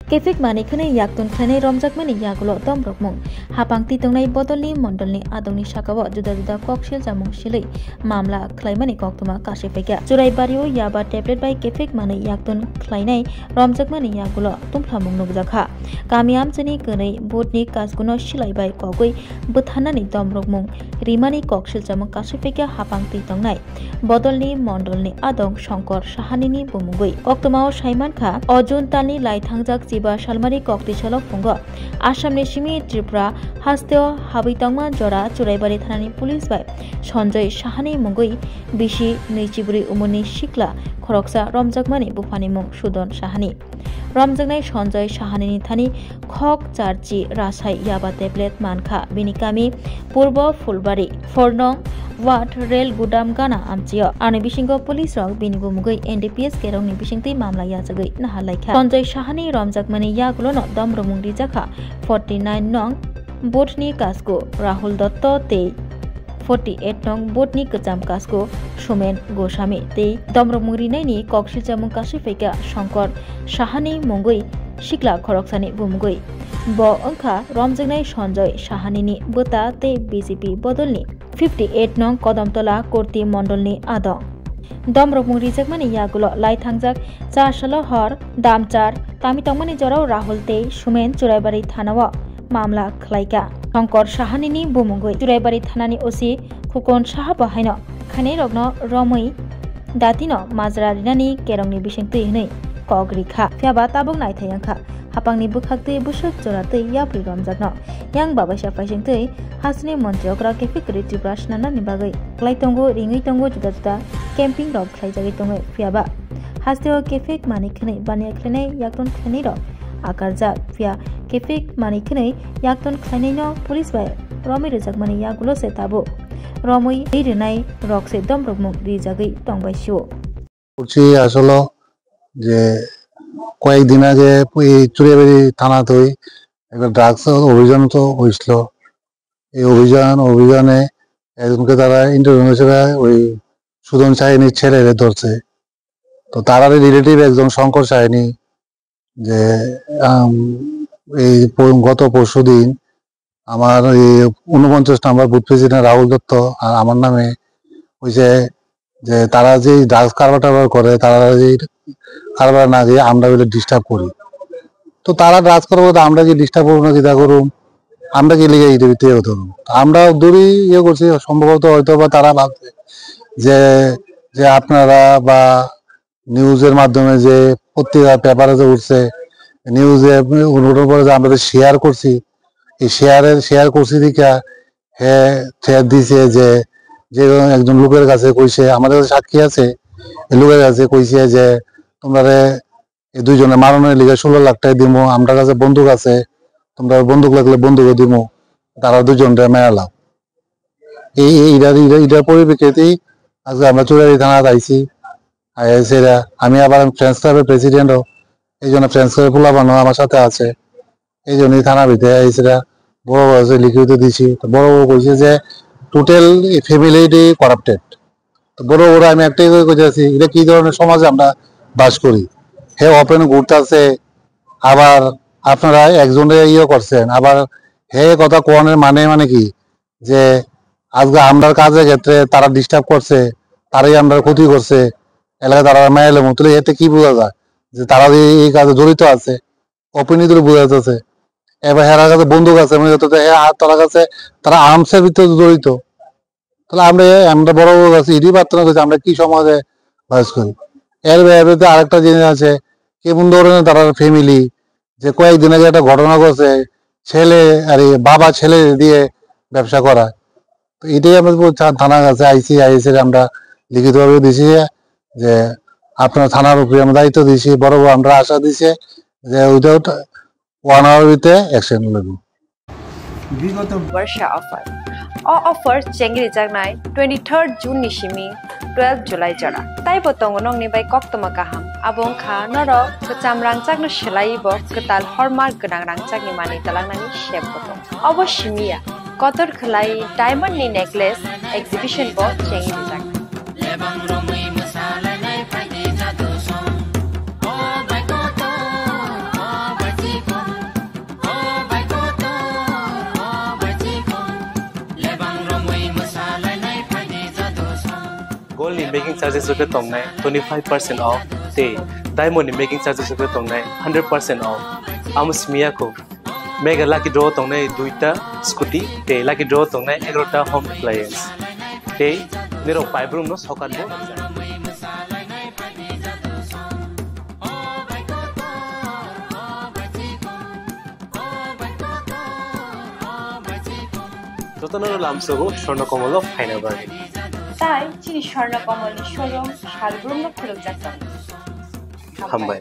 Kefik mani khane yaktun khane romjak mani yagulo dom rokmung hapangti tongnai bodolni mondolni adongni sakawo juda juda kokshil jamung silei mamla khlaimani koktuma kasifega jurai bario yaba tablet bai kefik mani yaktun khlainai romjak mani yagulo tumphlamung nukjakha kamiam chini gnei botni kasguno silai bai kogoi buthanani dom rokmung rimani kokshil jamung kasifega hapangti tongnai bodolni mondolni adong shankar sahanini bumungoi koktumao saiman kha ojun tani lai thangjak Jiba Shalmari Kokti Chalok Pungo Asam Nishimi Tripura Hasteo Habitangma Jora Churaibari Thanani Police by Sanjay Shahani Mungui Bishi Nichiburi Umuni Shikla Khoroksa Romjakmani Bufani Mung Sudon Shahani Romjaknai Sanjay Shahani Thani Khok Charchi Rasai Yaba Tablet Mankha Binikami Purbo Fulbari Fornong Wat Rail Gudam Gana Amchio Ani Bishingo Police Rock Binibu Mugui NDPS Kerong Ni Bishingti Mamla Yajagai Nahalaikha Sanjay Shahani Romjakmani Yagulono Dom Romungdi Jakha 49 Nong Botni Kasko Rahul Dotto Te 48 Nong Botni Kacham Kasko Shomen Gosami Te Dom Romungri Naini Kokshil Jamung Kasifeka Shankar Shahani Mungui Shikla Khoroksani Bumugui Bo Angkha Romjaknai Sanjay Shahani Ni Bota Te BJP Bodolni 58 Nong Kodamtola Korti Mondolni Adong Dom Romungri Jakmani Yagulo Lai Thangjak Char Salo Hor Damchar Tamitongmani Jorao Rahul Te Shumen Churaibari Thanawa Mamla Khlaika Shankar Shahani ni Bumungui Churaibari Thanani Osi Khukon Shaha Bahaino Khane Rogno Romui Datino Majra Rinani Kerongni Bishingti Hinai Kogrikha Fiaba Tabung Nai Thayangkha Hapangni Bukhakti Bushuk Jorate Yapri Romjakno Yang Babasha Faishingti Hasni Montreokra Kefik Riti Brashnana Nibagai Klaitongo Ringi Tongo Juda Juda Camping Rock Klaijagai Tongo Fiaba Hasteo Kefik Mani Khane Bania Khane Yakton Khane Rock Akarja Fia Kefik Mani Khane Yakton Khane No Police by Romi Rejakmani Yagulo Se Tabo Romui Rinai Rock Se Dom Rokmuk Rijagai Tongbai Shu Uchi Asolo যে কয়েকদিন আগে ওই চুরিয়াবাড়ি থানাতেই একটা drugs অভিযান তো হয়েছিল এই অভিযানে একজনকে তারা ইন্টারভিউ হিসেবে ওই সুদন শাহিনীর ছেলে ধরছে তো তারারই রিলেটিভ একজন শঙ্কর শাহিনী যে এই গত পরশুদিন আমার এই 49 নম্বর বুথ প্রেসিডেন্ট রাহুল দত্ত আর আমার নামে হয়েছে যে তারা যে ড্রাগস কারবার করে তারা যে কারবার না দিয়ে আমরা বলে ডিস্টার্ব করি তো তারা ড্রাগস করবো আমরা কি ডিস্টার্ব করবো না চিন্তা করুম আমরা কি লিগে ইতে হতো আমরা দূরই ইয়ে করছি সম্ভবত হয়তো বা তারা ভাবছে যে যে আপনারা বা নিউজের মাধ্যমে যে পত্রিকা পেপারে যে উঠছে নিউজে অনুরোধ করে যে আমরা শেয়ার করছি এই শেয়ার করছি দিকা হ্যাঁ থ্রেট দিছে যে যে একজন লোকের কাছে কইছে আমাদের সাক্ষী আছে এই লোকের কাছে কইছে যে তোমরা এই দুইজনে মারণের লিগে 16 লাখ টাকা দিমো আমরা কাছে বন্দুক আছে তোমরা বন্দুক লাগলে বন্দুক দিমো তারা দুইজনরে মেরালাম এইটার পরিপ্রেক্ষিতেই আজকে আমরা চুরারি থানায় আইছি আইসেরা আমি আবার ফ্রেন্ডস ক্লাবের প্রেসিডেন্টও এই জন্য ফ্রেন্ডস ক্লাবের পোলাপানো আমার সাথে আছে এই জন্যই থানার ভিতরে আইসেরা বড় বড় লিখিত দিছি বড় বড় কইছে যে টোটাল ফ্যামিলিটি করাপ্টেড তো বড় বড় আমি একটাই কইতেছি এটা কি ধরনের সমাজে আমরা বাস করি হে ওপেন ঘুরতেছে আবার আপনারা একজনের ইয়ে করছেন আবার হে কথা কোয়ানের মানে কি যে আজকে আমরার কাজের ক্ষেত্রে তারা ডিস্টার্ব করছে তারাই আমরা ক্ষতি করছে এলাকায় তারা মাইলে মতলে এতে কি বোঝা যায় যে তারা এই কাজে জড়িত আছে ওপেনই তো বোঝা যাচ্ছে এবার হেরার কাছে বন্দুক আছে তারা কাছে তারা আর্মসের ভিতরে জড়িত তাহলে আমরা বড় বড় কাছে ইডি প্রার্থনা করছি আমরা কি সমাজে বাস করি এর ব্যাপারে আরেকটা জিনিস আছে কেমন ধরনের তারা ফ্যামিলি যে কয়েকদিন আগে একটা ঘটনা ঘটছে ছেলে আর বাবা ছেলে দিয়ে ব্যবসা করা তো এটাই আমরা থানার কাছে আইসি আমরা লিখিতভাবে দিছি যে আপনার থানার উপরে আমরা দায়িত্ব দিছি বড় বড় আমরা আশা দিছে যে উইদাউট 1 hour ভিতরে অ্যাকশন নেব বিগত বর্ষা অফার অফার চেঙ্গিরি জাগনাই 23 জুন নিশিমি 12 জুলাই জরা তাই বতং নংনি by কক্তমা কাহাম abong kha norok kecham rangchak no selaibo ketal hormark gedang rangchak ni mani talangnani shep potong obo shimia kotor khlai diamond ni necklace exhibition bo chengi jak lebang romui masala nai phai jadu song o bai ko to o bai ni making charges ke tongnai 25% off te diamond ni making charges ke tongnai 100% off amusmia ko mega lucky draw tongnai duita scooty te lucky draw tongnai 11ta home appliance te nero paibrum no sokan bo যতনর লামসগো স্বর্ণকমল ফাইনা বাগে তাই চিনি Swarnakamal showroom শালগ্রাম খুলক যাচ্ছেন হামবাই